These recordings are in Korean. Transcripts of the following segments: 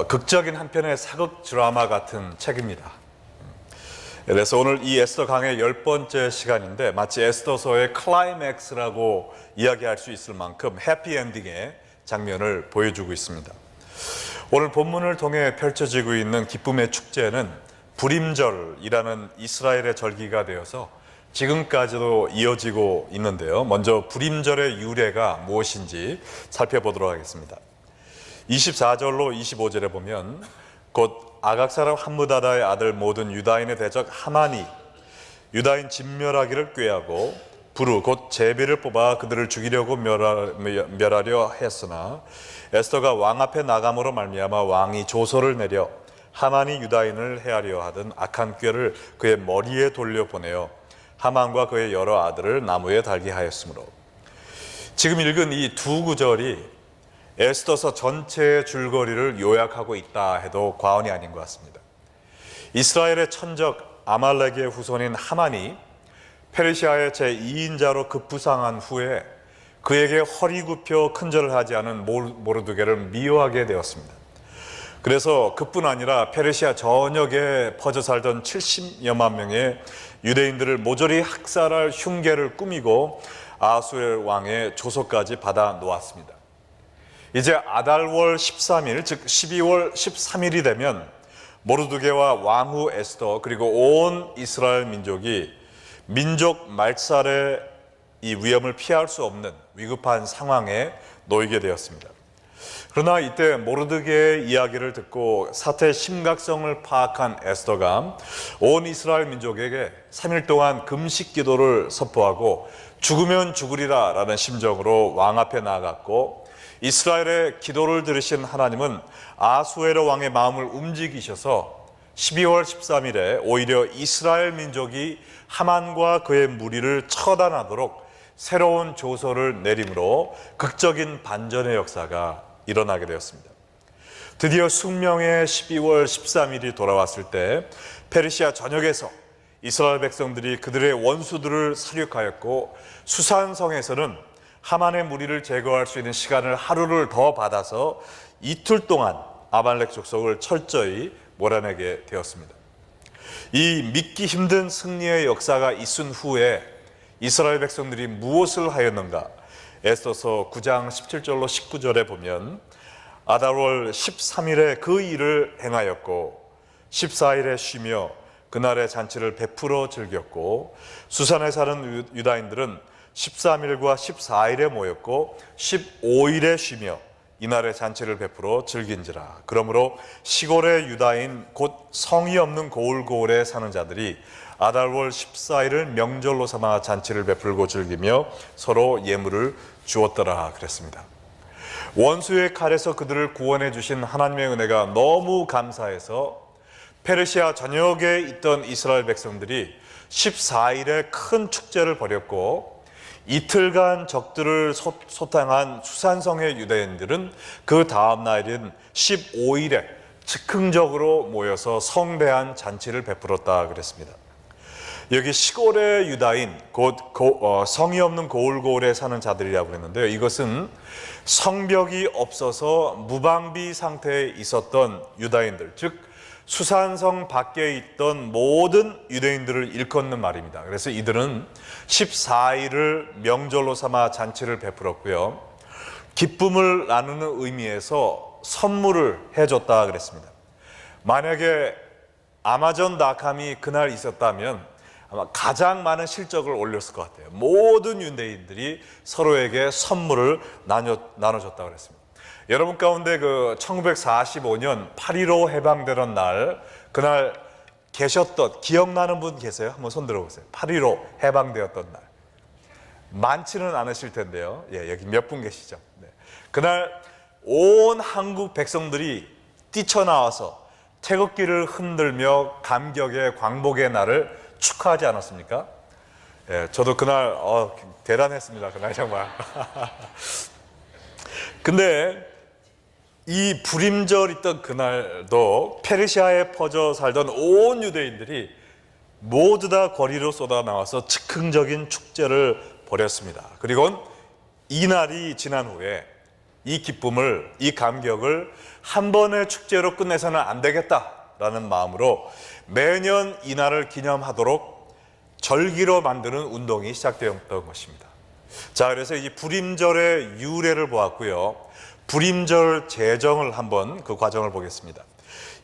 극적인 한 편의 사극 드라마 같은 책입니다. 그래서 오늘 이 에스더 강의 10번째 시간인데 마치 에스더서의 클라이맥스라고 이야기할 수 있을 만큼 해피엔딩의 장면을 보여주고 있습니다. 오늘 본문을 통해 펼쳐지고 있는 기쁨의 축제는 불임절이라는 이스라엘의 절기가 되어서 지금까지도 이어지고 있는데요. 먼저 불임절의 유래가 무엇인지 살펴보도록 하겠습니다. 24절로 25절에 보면 곧 아각 사람 함므다다의 아들 모든 유다인의 대적 하만이 유다인 진멸하기를 꾀하고 부르 곧 제비를 뽑아 그들을 죽이려고 멸하려 했으나 에스더가 왕 앞에 나감으로 말미암아 왕이 조서를 내려 하만이 유다인을 해하려 하던 악한 꾀를 그의 머리에 돌려보내어 하만과 그의 여러 아들을 나무에 달게 하였으므로, 지금 읽은 이 두 구절이 에스더서 전체의 줄거리를 요약하고 있다 해도 과언이 아닌 것 같습니다. 이스라엘의 천적 아말렉의 후손인 하만이 페르시아의 제2인자로 급부상한 후에 그에게 허리 굽혀 큰절을 하지 않은 모르드게를 미워하게 되었습니다. 그래서 그뿐 아니라 페르시아 전역에 퍼져 살던 70여만 명의 유대인들을 모조리 학살할 흉계를 꾸미고 아수엘 왕의 조서까지 받아 놓았습니다. 이제 아달월 13일 즉 12월 13일이 되면 모르드게와 왕후 에스더 그리고 온 이스라엘 민족이 민족 말살의 이 위험을 피할 수 없는 위급한 상황에 놓이게 되었습니다. 그러나 이때 모르드게의 이야기를 듣고 사태의 심각성을 파악한 에스더가 온 이스라엘 민족에게 3일 동안 금식 기도를 선포하고 죽으면 죽으리라 라는 심정으로 왕 앞에 나아갔고, 이스라엘의 기도를 들으신 하나님은 아수에로 왕의 마음을 움직이셔서 12월 13일에 오히려 이스라엘 민족이 하만과 그의 무리를 처단하도록 새로운 조서를 내림으로 극적인 반전의 역사가 일어나게 되었습니다. 드디어 숙명의 12월 13일이 돌아왔을 때 페르시아 전역에서 이스라엘 백성들이 그들의 원수들을 살육하였고, 수산성에서는 하만의 무리를 제거할 수 있는 시간을 하루를 더 받아서 이틀 동안 아말렉 족속을 철저히 몰아내게 되었습니다. 이 믿기 힘든 승리의 역사가 있은 후에 이스라엘 백성들이 무엇을 하였는가? 에스더서 9장 17절로 19절에 보면 아달월 13일에 그 일을 행하였고 14일에 쉬며 그날의 잔치를 베풀어 즐겼고, 수산에 사는 유다인들은 13일과 14일에 모였고 15일에 쉬며 이날의 잔치를 베풀어 즐긴지라. 그러므로 시골의 유다인 곧 성이 없는 고을고을에 사는 자들이 아달월 14일을 명절로 삼아 잔치를 베풀고 즐기며 서로 예물을 주었더라 그랬습니다. 원수의 칼에서 그들을 구원해 주신 하나님의 은혜가 너무 감사해서 페르시아 전역에 있던 이스라엘 백성들이 14일에 큰 축제를 벌였고, 이틀간 적들을 소탕한 수산성의 유대인들은 그 다음 날인 15일에 즉흥적으로 모여서 성대한 잔치를 베풀었다 그랬습니다. 여기 시골의 유다인 곧 성이 없는 고을고을에 사는 자들이라고 그랬는데요, 이것은 성벽이 없어서 무방비 상태에 있었던 유다인들, 즉 수산성 밖에 있던 모든 유대인들을 일컫는 말입니다. 그래서 이들은 14일을 명절로 삼아 잔치를 베풀었고요, 기쁨을 나누는 의미에서 선물을 해줬다 그랬습니다. 만약에 아마존닷컴이 그날 있었다면 아마 가장 많은 실적을 올렸을 것 같아요. 모든 유대인들이 서로에게 선물을 나눠줬다 그랬습니다. 여러분 가운데 그 1945년 8.15 해방되던 날, 그날 계셨던, 기억나는 분 계세요? 한번 손 들어보세요. 8.15 해방되었던 날. 많지는 않으실 텐데요. 예, 여기 몇 분 계시죠? 네. 그날 온 한국 백성들이 뛰쳐나와서 태극기를 흔들며 감격의 광복의 날을 축하하지 않았습니까? 예, 저도 그날 대단했습니다. 그날 정말. 근데 이 불임절 있던 그날도 페르시아에 퍼져 살던 온 유대인들이 모두 다 거리로 쏟아 나와서 즉흥적인 축제를 벌였습니다. 그리고 이날이 지난 후에 이 기쁨을, 이 감격을 한 번의 축제로 끝내서는 안 되겠다라는 마음으로 매년 이날을 기념하도록 절기로 만드는 운동이 시작되었던 것입니다. 자, 그래서 이 불임절의 유래를 보았고요. 불임절 제정을 한번 그 과정을 보겠습니다.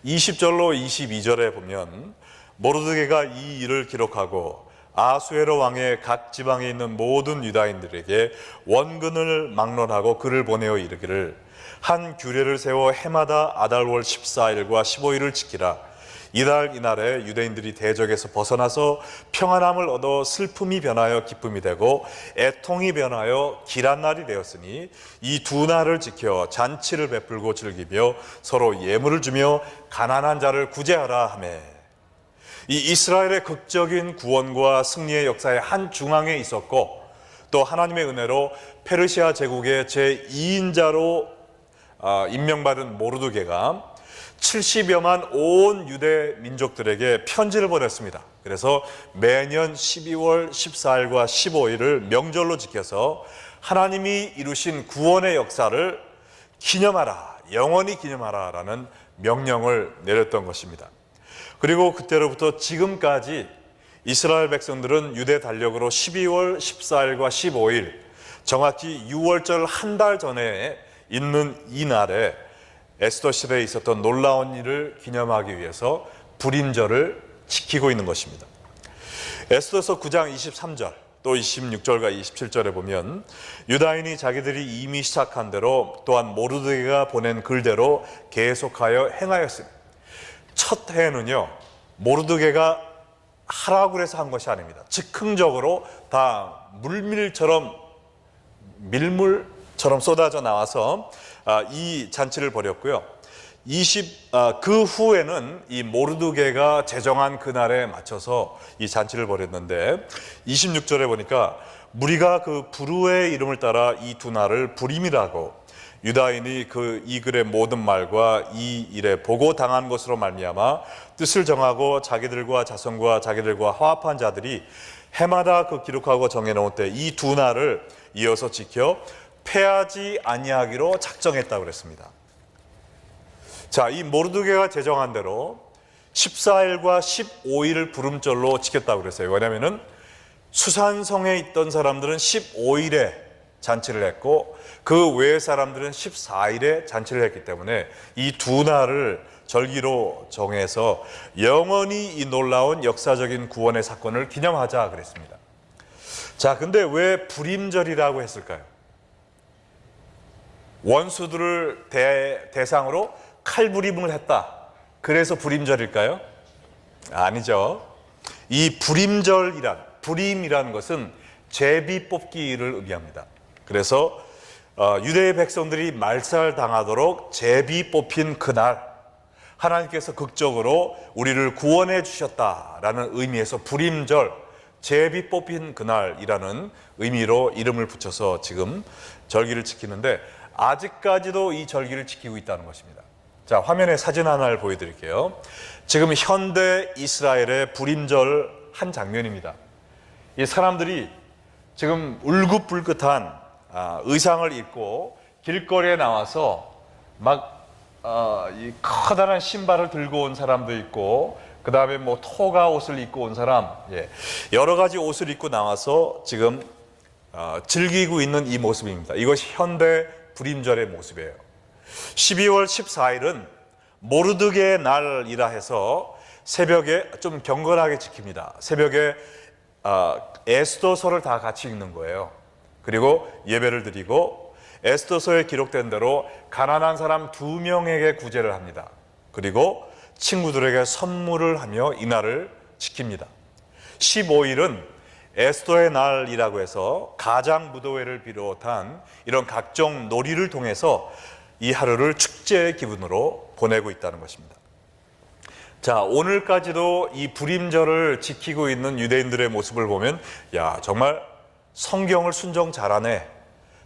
20절로 22절에 보면 모르드게가 이 일을 기록하고 아수에로 왕의 각 지방에 있는 모든 유다인들에게 원근을 막론하고 글을 보내어 이르기를 한 규례를 세워 해마다 아달월 14일과 15일을 지키라. 이달 이날에 유대인들이 대적에서 벗어나서 평안함을 얻어 슬픔이 변하여 기쁨이 되고 애통이 변하여 길한 날이 되었으니 이 두 날을 지켜 잔치를 베풀고 즐기며 서로 예물을 주며 가난한 자를 구제하라 하매, 이 이스라엘의 극적인 구원과 승리의 역사의 한 중앙에 있었고 또 하나님의 은혜로 페르시아 제국의 제2인자로 임명받은 모르드게가 70여만 온 유대 민족들에게 편지를 보냈습니다. 그래서 매년 12월 14일과 15일을 명절로 지켜서 하나님이 이루신 구원의 역사를 기념하라, 영원히 기념하라 라는 명령을 내렸던 것입니다. 그리고 그때로부터 지금까지 이스라엘 백성들은 유대 달력으로 12월 14일과 15일, 정확히 6월절 한 달 전에 있는 이 날에 에스더 시대에 있었던 놀라운 일을 기념하기 위해서 불임절을 지키고 있는 것입니다. 에스더서 9장 23절 또 26절과 27절에 보면 유다인이 자기들이 이미 시작한 대로 또한 모르드게가 보낸 글대로 계속하여 행하였습니다. 첫 해는요, 모르드게가 하라고 해서 한 것이 아닙니다. 즉흥적으로 다 밀물처럼 쏟아져 나와서 이 잔치를 벌였고요. 그 후에는 이 모르드게가 제정한 그날에 맞춰서 이 잔치를 벌였는데 26절에 보니까 무리가 그 부르의 이름을 따라 이 두 날을 불임이라고, 유다인이 이 글의 모든 말과 이 일에 보고 당한 것으로 말미암아 뜻을 정하고 자기들과 자손과 자기들과 화합한 자들이 해마다 그 기록하고 정해놓은 때 이 두 날을 이어서 지켜 패하지 아니하기로 작정했다고 그랬습니다. 자, 이 모르드게가 제정한 대로 14일과 15일을 불임절로 지켰다고 그랬어요. 왜냐하면 수산성에 있던 사람들은 15일에 잔치를 했고 그 외의 사람들은 14일에 잔치를 했기 때문에 이 두 날을 절기로 정해서 영원히 이 놀라운 역사적인 구원의 사건을 기념하자 그랬습니다. 자, 근데 왜 불임절이라고 했을까요? 원수들을 대상으로 칼부림을 했다, 그래서 불임절일까요? 아니죠. 이 불임이라는 것은 제비 뽑기를 의미합니다. 그래서 유대의 백성들이 말살당하도록 제비 뽑힌 그날 하나님께서 극적으로 우리를 구원해 주셨다라는 의미에서 불임절, 제비 뽑힌 그날이라는 의미로 이름을 붙여서 지금 절기를 지키는데 아직까지도 이 절기를 지키고 있다는 것입니다. 자, 화면에 사진 하나를 보여드릴게요. 지금 현대 이스라엘의 불임절 한 장면입니다. 이 사람들이 지금 울긋불긋한 의상을 입고 길거리에 나와서 이 커다란 신발을 들고 온 사람도 있고, 그 다음에 토가 옷을 입고 온 사람, 여러 가지 옷을 입고 나와서 지금 즐기고 있는 이 모습입니다. 이것이 현대 불임절의 모습이에요. 12월 14일은 모르드게의 날이라 해서 새벽에 좀 경건하게 지킵니다. 새벽에 에스더서를 다 같이 읽는 거예요. 그리고 예배를 드리고 에스더서에 기록된 대로 가난한 사람 2명에게 구제를 합니다. 그리고 친구들에게 선물을 하며 이날을 지킵니다. 15일은 에스더의 날이라고 해서 가장 무도회를 비롯한 이런 각종 놀이를 통해서 이 하루를 축제의 기분으로 보내고 있다는 것입니다. 자, 오늘까지도 이 불임절을 지키고 있는 유대인들의 모습을 보면 정말 성경을 순종 잘하네,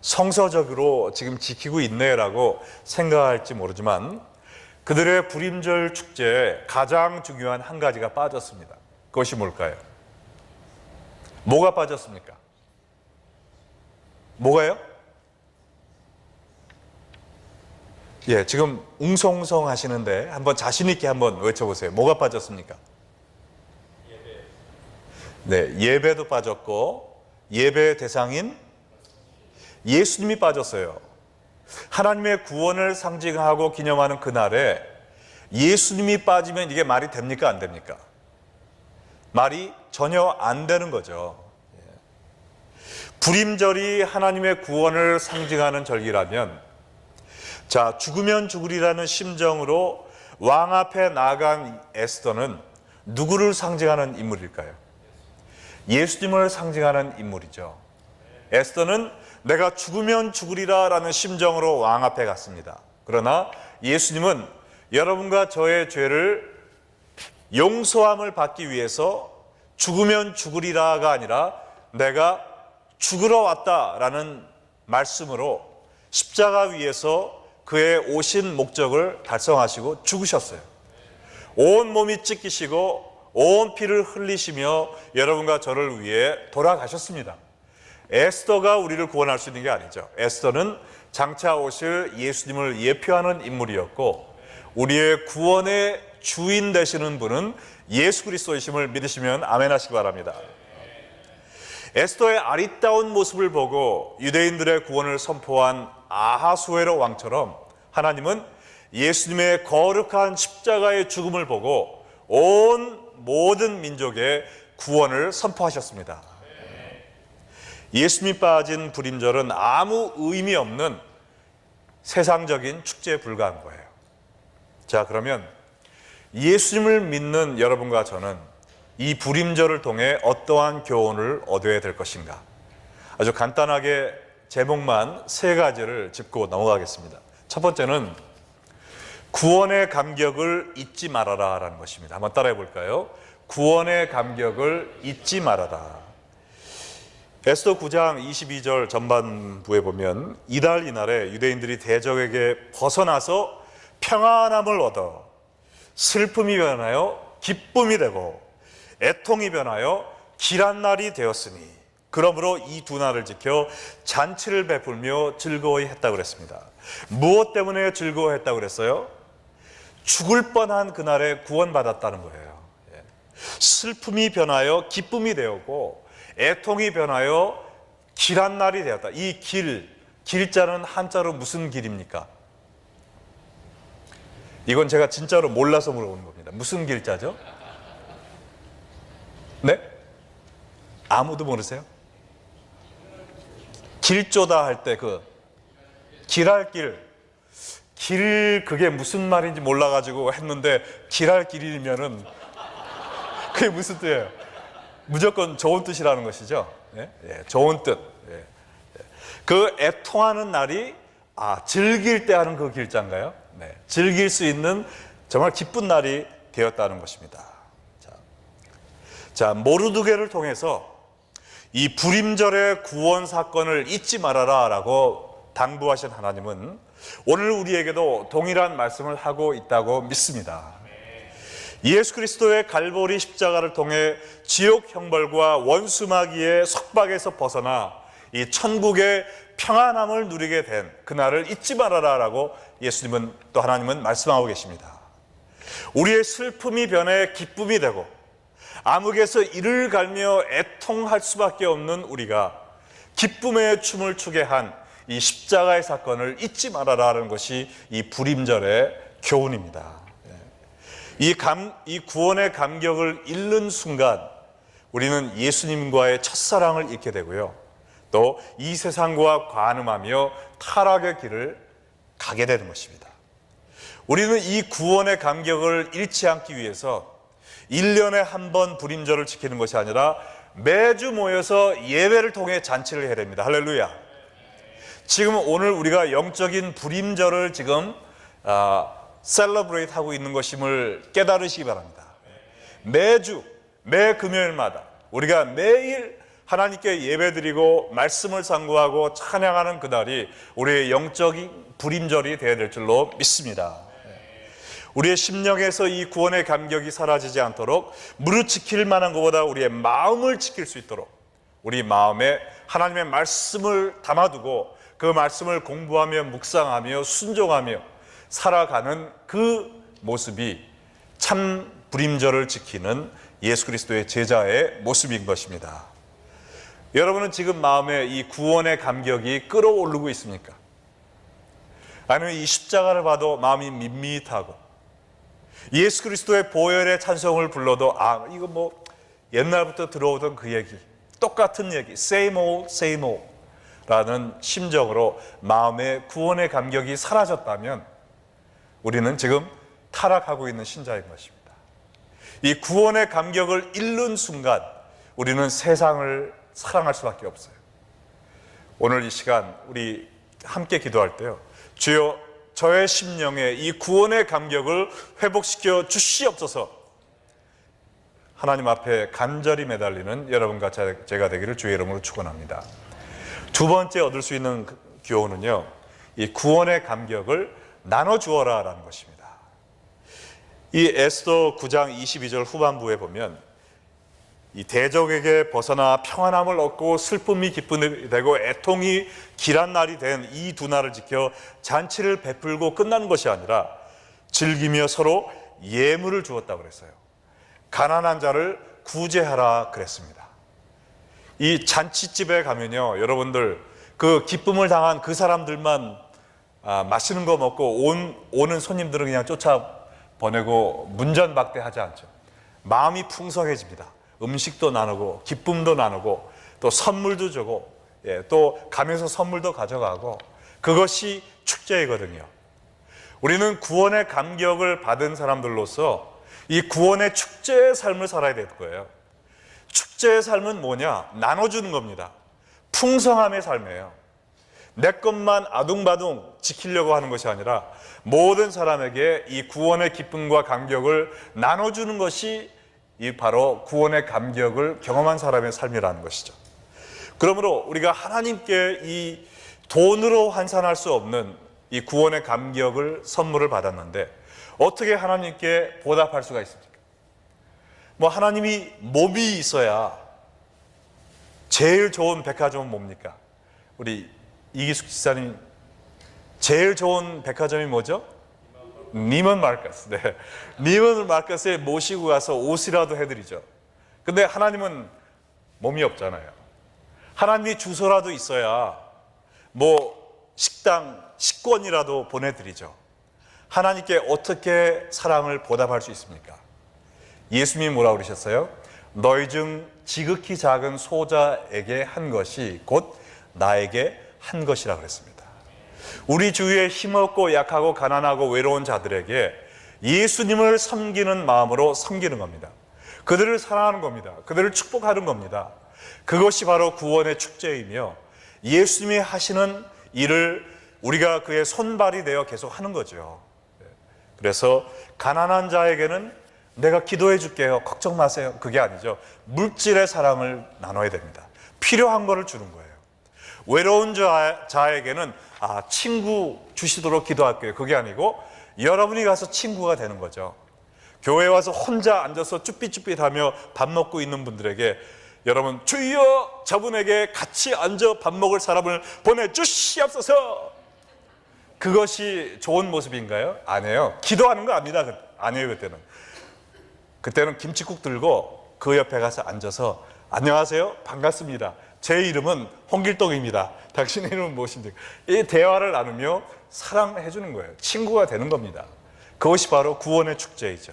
성서적으로 지금 지키고 있네 라고 생각할지 모르지만 그들의 불임절 축제에 가장 중요한 한 가지가 빠졌습니다. 그것이 뭘까요? 뭐가 빠졌습니까? 뭐가요? 예, 지금 웅성웅성 하시는데 한번 자신 있게 한번 외쳐보세요. 뭐가 빠졌습니까? 네, 예배도 빠졌고 예배의 대상인 예수님이 빠졌어요. 하나님의 구원을 상징하고 기념하는 그날에 예수님이 빠지면 이게 말이 됩니까? 안 됩니까? 말이 전혀 안 되는 거죠. 불임절이 하나님의 구원을 상징하는 절기라면, 자, 죽으면 죽으리라는 심정으로 왕 앞에 나간 에스더는 누구를 상징하는 인물일까요? 예수님을 상징하는 인물이죠. 에스더는 내가 죽으면 죽으리라 라는 심정으로 왕 앞에 갔습니다. 그러나 예수님은 여러분과 저의 죄를 용서함을 받기 위해서 죽으면 죽으리라가 아니라 내가 죽으러 왔다라는 말씀으로 십자가 위에서 그의 오신 목적을 달성하시고 죽으셨어요. 온 몸이 찢기시고 온 피를 흘리시며 여러분과 저를 위해 돌아가셨습니다. 에스더가 우리를 구원할 수 있는 게 아니죠. 에스더는 장차 오실 예수님을 예표하는 인물이었고, 우리의 구원의 주인 되시는 분은 예수 그리스도이심을 믿으시면 아멘 하시기 바랍니다. 에스더의 아리따운 모습을 보고 유대인들의 구원을 선포한 아하수에로 왕처럼 하나님은 예수님의 거룩한 십자가의 죽음을 보고 온 모든 민족의 구원을 선포하셨습니다. 예수님이 빠진 불임절은 아무 의미 없는 세상적인 축제에 불과한 거예요. 자, 그러면 예수님을 믿는 여러분과 저는 이 불임절을 통해 어떠한 교훈을 얻어야 될 것인가? 아주 간단하게 제목만 3가지를 짚고 넘어가겠습니다. 첫 번째는 구원의 감격을 잊지 말아라 라는 것입니다. 한번 따라해 볼까요? 구원의 감격을 잊지 말아라. 에스더 9장 22절 전반부에 보면 이달 이날에 유대인들이 대적에게 벗어나서 평안함을 얻어 슬픔이 변하여 기쁨이 되고 애통이 변하여 길한 날이 되었으니 그러므로 이 2날을 지켜 잔치를 베풀며 즐거워히 했다고 그랬습니다. 무엇 때문에 즐거워했다고 그랬어요? 죽을 뻔한 그날에 구원받았다는 거예요. 슬픔이 변하여 기쁨이 되었고 애통이 변하여 길한 날이 되었다. 이 길자는 한자로 무슨 길입니까? 이건 제가 진짜로 몰라서 물어보는 겁니다. 무슨 길자죠? 네? 아무도 모르세요? 길조다 할 때 그 길할 길 그게 무슨 말인지 몰라가지고 했는데 길할 길이면은 그게 무슨 뜻이에요? 무조건 좋은 뜻이라는 것이죠. 예? 예, 좋은 뜻. 예. 그 애통하는 날이 즐길 때 하는 그 길자인가요? 네. 즐길 수 있는 정말 기쁜 날이 되었다는 것입니다. 자, 모르드게를 통해서 이 불임절의 구원 사건을 잊지 말아라 라고 당부하신 하나님은 오늘 우리에게도 동일한 말씀을 하고 있다고 믿습니다. 예수 그리스도의 갈보리 십자가를 통해 지옥 형벌과 원수 마귀의 속박에서 벗어나 이 천국의 평안함을 누리게 된 그날을 잊지 말아라 라고 예수님은 또 하나님은 말씀하고 계십니다. 우리의 슬픔이 변해 기쁨이 되고 암흑에서 이를 갈며 애통할 수밖에 없는 우리가 기쁨의 춤을 추게 한 이 십자가의 사건을 잊지 말아라는 것이 이 불임절의 교훈입니다. 이 구원의 감격을 잃는 순간 우리는 예수님과의 첫사랑을 잃게 되고요, 또 이 세상과 관음하며 타락의 길을 가게 되는 것입니다. 우리는 이 구원의 감격을 잃지 않기 위해서 1년에 한 번 불임절을 지키는 것이 아니라 매주 모여서 예배를 통해 잔치를 해야 됩니다. 할렐루야. 지금 오늘 우리가 영적인 불임절을 지금 셀러브레이트 하고 있는 것임을 깨달으시기 바랍니다. 매 금요일마다 우리가 매일 하나님께 예배드리고 말씀을 상고하고 찬양하는 그날이 우리의 영적인 불임절이 되어야 될 줄로 믿습니다. 우리의 심령에서 이 구원의 감격이 사라지지 않도록 무릇 지킬 만한 것보다 우리의 마음을 지킬 수 있도록 우리 마음에 하나님의 말씀을 담아두고 그 말씀을 공부하며 묵상하며 순종하며 살아가는 그 모습이 참 불임절을 지키는 예수 그리스도의 제자의 모습인 것입니다. 여러분은 지금 마음에 이 구원의 감격이 끓어오르고 있습니까? 아니면 이 십자가를 봐도 마음이 밋밋하고, 예수 그리스도의 보혈의 찬송을 불러도 이거 뭐 옛날부터 들어오던 그 얘기, 똑같은 얘기, same old 라는 심정으로 마음의 구원의 감격이 사라졌다면 우리는 지금 타락하고 있는 신자인 것입니다. 이 구원의 감격을 잃는 순간 우리는 세상을 사랑할 수밖에 없어요. 오늘 이 시간 우리 함께 기도할 때요, 주여 저의 심령에 이 구원의 감격을 회복시켜 주시옵소서. 하나님 앞에 간절히 매달리는 여러분과 제가 되기를 주의 이름으로 축원합니다. 두 번째 얻을 수 있는 교훈은요, 이 구원의 감격을 나눠주어라 라는 것입니다. 이 에스더 9장 22절 후반부에 보면 이 대적에게 벗어나 평안함을 얻고 슬픔이 기쁨이 되고 애통이 길한 날이 된 이 두 날을 지켜 잔치를 베풀고 끝나는 것이 아니라 즐기며 서로 예물을 주었다고 그랬어요. 가난한 자를 구제하라 그랬습니다. 이 잔치집에 가면요, 여러분들 그 기쁨을 당한 그 사람들만 맛있는 거 먹고 오는 손님들은 그냥 쫓아보내고 문전박대하지 않죠. 마음이 풍성해집니다. 음식도 나누고 기쁨도 나누고 또 선물도 주고, 또 가면서 선물도 가져가고, 그것이 축제이거든요. 우리는 구원의 감격을 받은 사람들로서 이 구원의 축제의 삶을 살아야 될 거예요. 축제의 삶은 뭐냐? 나눠주는 겁니다. 풍성함의 삶이에요. 내 것만 아둥바둥 지키려고 하는 것이 아니라 모든 사람에게 이 구원의 기쁨과 감격을 나눠주는 것이 이 바로 구원의 감격을 경험한 사람의 삶이라는 것이죠. 그러므로 우리가 하나님께 이 돈으로 환산할 수 없는 이 구원의 감격을 선물을 받았는데 어떻게 하나님께 보답할 수가 있습니까? 뭐 하나님이 몸이 있어야, 제일 좋은 백화점은 뭡니까? 우리 이기숙 지사님, 제일 좋은 백화점이 뭐죠? 니먼 마르커스. 네. 니먼 마르커스에 모시고 가서 옷이라도 해드리죠. 근데 하나님은 몸이 없잖아요. 하나님이 주소라도 있어야 뭐 식권이라도 보내드리죠. 하나님께 어떻게 사랑을 보답할 수 있습니까? 예수님이 뭐라고 그러셨어요? 너희 중 지극히 작은 소자에게 한 것이 곧 나에게 한 것이라 그랬습니다. 우리 주위에 힘없고 약하고 가난하고 외로운 자들에게 예수님을 섬기는 마음으로 섬기는 겁니다. 그들을 사랑하는 겁니다. 그들을 축복하는 겁니다. 그것이 바로 구원의 축제이며 예수님이 하시는 일을 우리가 그의 손발이 되어 계속 하는 거죠. 그래서 가난한 자에게는 내가 기도해 줄게요, 걱정 마세요, 그게 아니죠. 물질의 사랑을 나눠야 됩니다. 필요한 거를 주는 거예요. 외로운 자에게는 친구 주시도록 기도할게요, 그게 아니고 여러분이 가서 친구가 되는 거죠. 교회에 와서 혼자 앉아서 쭈삣쭈삣하며 밥 먹고 있는 분들에게 여러분, 주여 저분에게 같이 앉아 밥 먹을 사람을 보내주시옵소서. 그것이 좋은 모습인가요? 아니에요. 기도하는 거 아닙니다. 아니에요. 그때는 김칫국 들고 그 옆에 가서 앉아서 안녕하세요, 반갑습니다, 제 이름은 홍길동입니다, 당신의 이름은 무엇입니까? 이 대화를 나누며 사랑해 주는 거예요. 친구가 되는 겁니다. 그것이 바로 구원의 축제이죠.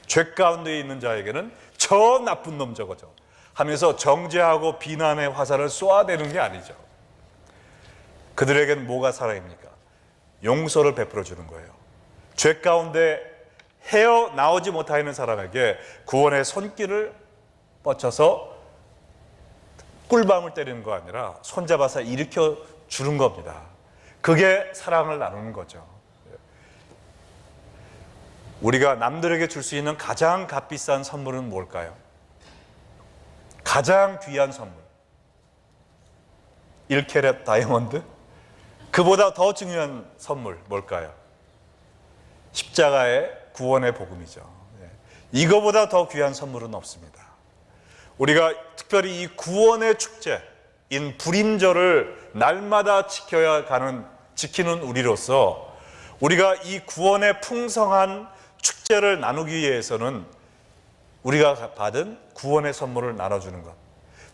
죄 가운데 있는 자에게는 저 나쁜 놈 저거죠 하면서 정죄하고 비난의 화살을 쏘아대는 게 아니죠. 그들에게는 뭐가 사랑입니까? 용서를 베풀어 주는 거예요. 죄 가운데 헤어나오지 못하는 사람에게 구원의 손길을 뻗쳐서 꿀밤을 때리는 거 아니라 손잡아서 일으켜 주는 겁니다. 그게 사랑을 나누는 거죠. 우리가 남들에게 줄 수 있는 가장 값비싼 선물은 뭘까요? 가장 귀한 선물, 1캐럿 다이아몬드? 그보다 더 중요한 선물 뭘까요? 십자가의 구원의 복음이죠. 이거보다 더 귀한 선물은 없습니다. 우리가 특별히 이 구원의 축제인 불임절을 날마다 지키는 우리로서 우리가 이 구원의 풍성한 축제를 나누기 위해서는 우리가 받은 구원의 선물을 나눠주는 것,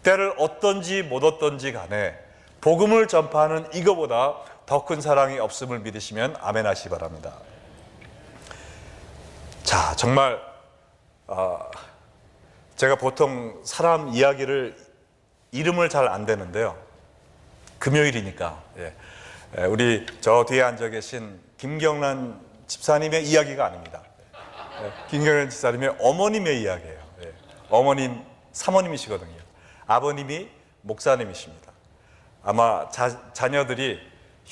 때를 얻든지 못 얻든지 간에 복음을 전파하는 이거보다 더 큰 사랑이 없음을 믿으시면 아멘 하시기 바랍니다. 자, 정말 제가 보통 사람 이야기를 이름을 잘 안 대는데요, 금요일이니까 우리 저 뒤에 앉아 계신 김경란 집사님의 이야기가 아닙니다. 김경란 집사님의 어머님의 이야기예요. 어머님, 사모님이시거든요. 아버님이 목사님이십니다. 아마 자녀들이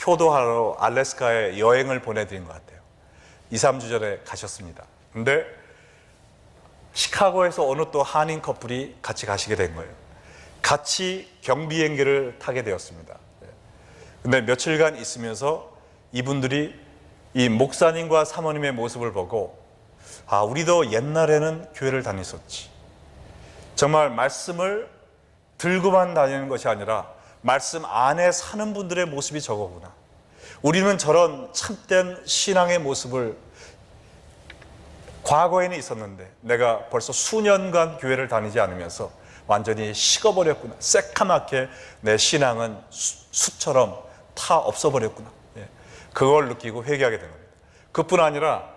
효도하러 알래스카에 여행을 보내드린 것 같아요. 2, 3주 전에 가셨습니다. 근데 시카고에서 어느 또 한인 커플이 같이 가시게 된 거예요. 같이 경비행기를 타게 되었습니다. 근데 며칠간 있으면서 이분들이 이 목사님과 사모님의 모습을 보고, 아, 우리도 옛날에는 교회를 다녔었지. 정말 말씀을 들고만 다니는 것이 아니라 말씀 안에 사는 분들의 모습이 저거구나. 우리는 저런 참된 신앙의 모습을 과거에는 있었는데 내가 벌써 수년간 교회를 다니지 않으면서 완전히 식어버렸구나. 새카맣게 내 신앙은 숯처럼 타 없어버렸구나. 그걸 느끼고 회개하게 된 겁니다. 그뿐 아니라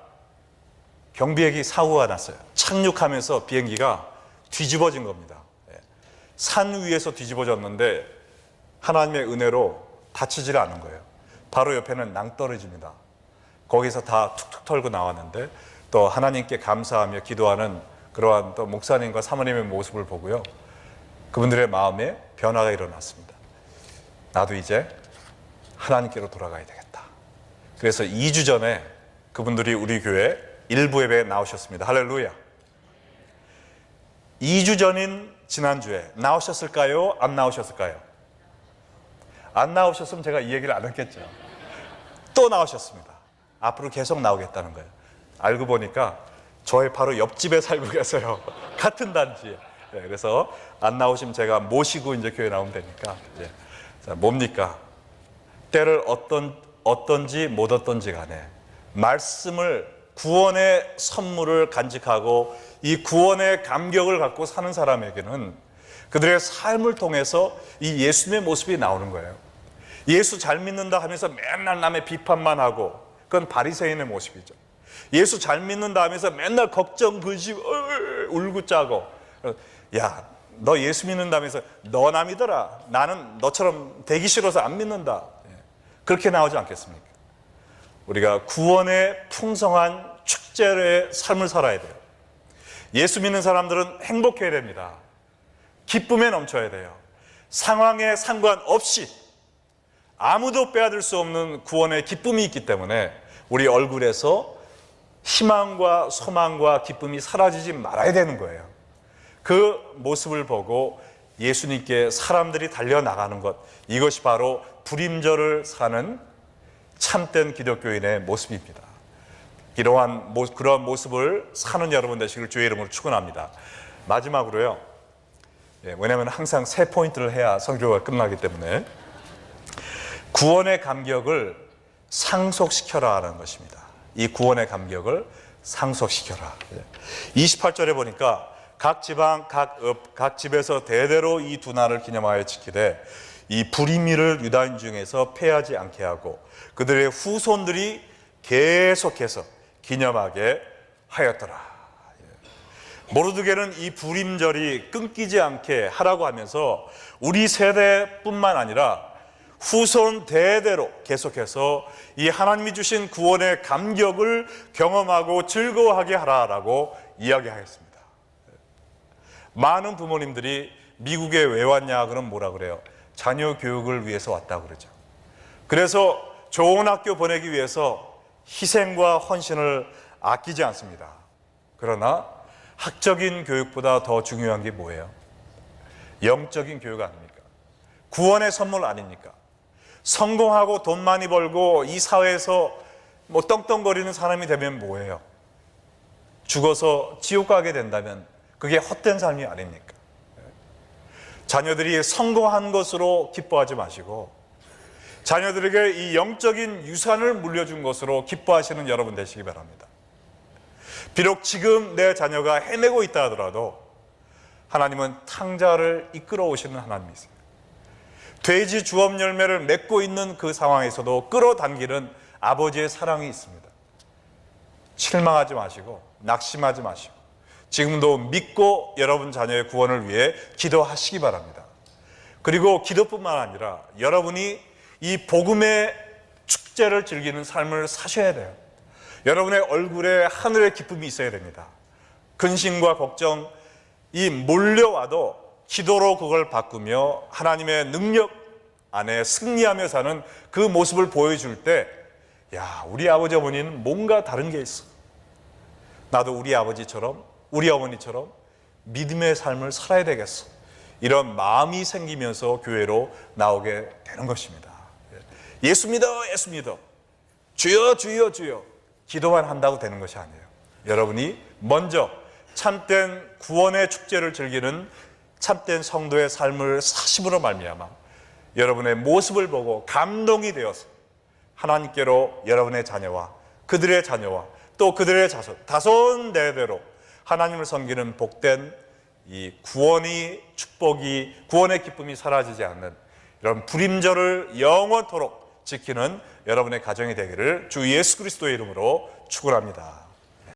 경비행기 사고가 났어요. 착륙하면서 비행기가 뒤집어진 겁니다. 산 위에서 뒤집어졌는데 하나님의 은혜로 다치질 않은 거예요. 바로 옆에는 낭떠러지입니다. 거기서 다 툭툭 털고 나왔는데 또 하나님께 감사하며 기도하는 그러한 또 목사님과 사모님의 모습을 보고요, 그분들의 마음에 변화가 일어났습니다. 나도 이제 하나님께로 돌아가야 되겠다. 그래서 2주 전에 그분들이 우리 교회 일부 예배에 나오셨습니다. 할렐루야. 2주 전인 지난주에 나오셨을까요? 안 나오셨을까요? 안 나오셨으면 제가 이 얘기를 안 했겠죠. 또 나오셨습니다. 앞으로 계속 나오겠다는 거예요. 알고 보니까 저의 바로 옆집에 살고 계세요. 같은 단지에. 그래서 안 나오시면 제가 모시고 이제 교회 나오면 되니까. 자, 뭡니까? 때를 얻든지 못 얻든지 간에 말씀을, 구원의 선물을 간직하고 이 구원의 감격을 갖고 사는 사람에게는 그들의 삶을 통해서 이 예수님의 모습이 나오는 거예요. 예수 잘 믿는다 하면서 맨날 남의 비판만 하고, 그건 바리새인의 모습이죠. 예수 잘 믿는다 하면서 맨날 걱정, 근심, 울고 짜고, 야, 너 예수 믿는다면서 너 남이더라. 나는 너처럼 되기 싫어서 안 믿는다. 그렇게 나오지 않겠습니까? 우리가 구원의 풍성한 축제의 삶을 살아야 돼요. 예수 믿는 사람들은 행복해야 됩니다. 기쁨에 넘쳐야 돼요. 상황에 상관없이 아무도 빼앗을 수 없는 구원의 기쁨이 있기 때문에 우리 얼굴에서 희망과 소망과 기쁨이 사라지지 말아야 되는 거예요. 그 모습을 보고 예수님께 사람들이 달려나가는 것, 이것이 바로 불임절을 사는 참된 기독교인의 모습입니다. 그러한 모습을 사는 여러분 되시길 주의 이름으로 축원합니다. 마지막으로요, 왜냐하면 항상 3포인트를 해야 설교가 끝나기 때문에 구원의 감격을 상속시켜라 하는 것입니다. 이 구원의 감격을 상속시켜라. 28절에 보니까 각 지방, 각 집에서 대대로 이 두 날을 기념하여 지키되 이 불임일을 유다인 중에서 폐하지 않게 하고 그들의 후손들이 계속해서 기념하게 하였더라. 모르드게는 이 불임절이 끊기지 않게 하라고 하면서 우리 세대뿐만 아니라 후손 대대로 계속해서 이 하나님이 주신 구원의 감격을 경험하고 즐거워하게 하라라고 이야기하였습니다. 많은 부모님들이 미국에 왜 왔냐 그러면 뭐라 그래요? 자녀 교육을 위해서 왔다고 그러죠. 그래서 좋은 학교 보내기 위해서 희생과 헌신을 아끼지 않습니다. 그러나 학적인 교육보다 더 중요한 게 뭐예요? 영적인 교육 아닙니까? 구원의 선물 아닙니까? 성공하고 돈 많이 벌고 이 사회에서 뭐 떵떵거리는 사람이 되면 뭐예요? 죽어서 지옥 가게 된다면 그게 헛된 삶이 아닙니까? 자녀들이 성공한 것으로 기뻐하지 마시고 자녀들에게 이 영적인 유산을 물려준 것으로 기뻐하시는 여러분 되시기 바랍니다. 비록 지금 내 자녀가 헤매고 있다 하더라도 하나님은 탕자를 이끌어 오시는 하나님이세요. 돼지 주업 열매를 맺고 있는 그 상황에서도 끌어당기는 아버지의 사랑이 있습니다. 실망하지 마시고 낙심하지 마시고 지금도 믿고 여러분 자녀의 구원을 위해 기도하시기 바랍니다. 그리고 기도뿐만 아니라 여러분이 이 복음의 축제를 즐기는 삶을 사셔야 돼요. 여러분의 얼굴에 하늘의 기쁨이 있어야 됩니다. 근심과 걱정 이 몰려와도 기도로 그걸 바꾸며 하나님의 능력 안에 승리하며 사는 그 모습을 보여줄 때, 야, 우리 아버지 어머니는 뭔가 다른 게 있어. 나도 우리 아버지처럼 우리 어머니처럼 믿음의 삶을 살아야 되겠어. 이런 마음이 생기면서 교회로 나오게 되는 것입니다. 예수 믿어, 예수 믿어, 주여 주여 주여 기도만 한다고 되는 것이 아니에요. 여러분이 먼저 참된 구원의 축제를 즐기는 참된 성도의 삶을 사심으로 말미암아 여러분의 모습을 보고 감동이 되어서 하나님께로 여러분의 자녀와 그들의 자녀와 또 그들의 자손 다손대대로 하나님을 섬기는 복된 이 구원의 축복이 구원의 기쁨이 사라지지 않는 이런 불임절을 영원토록 지키는 여러분의 가정이 되기를 주 예수 그리스도의 이름으로 축원합니다.